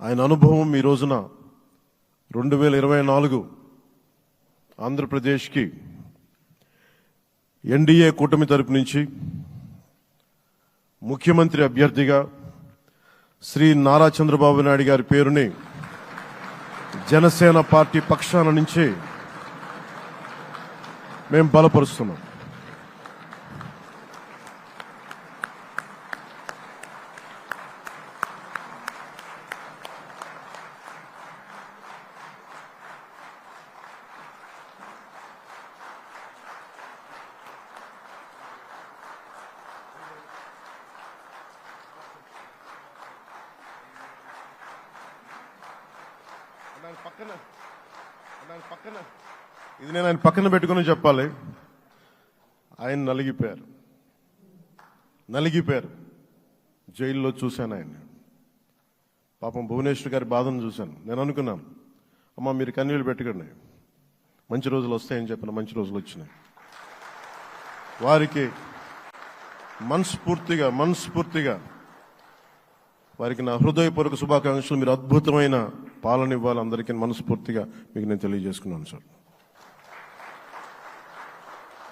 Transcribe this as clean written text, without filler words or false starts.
ఆయన అనుభవం ఈ రోజున 2024 ఆంధ్రప్రదేశ్కి ఎన్డీఏ కూటమి తరపు నుంచి ముఖ్యమంత్రి అభ్యర్థిగా శ్రీ నారా చంద్రబాబు నాయుడు గారి పేరుని జనసేన పార్టీ పక్షాన నుంచి మేము బలపరుస్తున్నాం. ఇది నేను ఆయన పక్కన పెట్టుకుని చెప్పాలి. ఆయన నలిగిపోయారు. జైల్లో చూశాను ఆయన. పాపం భువనేశ్వర్ గారి బాధను చూశాను. నేను అనుకున్నాను, అమ్మ మీరు కన్నీళ్ళు పెట్టుకోండి, మంచి రోజులు వస్తాయని చెప్పిన మంచి రోజులు వచ్చినాయి. వారికి మనస్ఫూర్తిగా వారికి నా హృదయపూర్వక శుభాకాంక్షలు. మీరు అద్భుతమైన పాలన ఇవ్వాలి అందరికీ మనస్ఫూర్తిగా మీకు నేను తెలియజేసుకున్నాను సార్.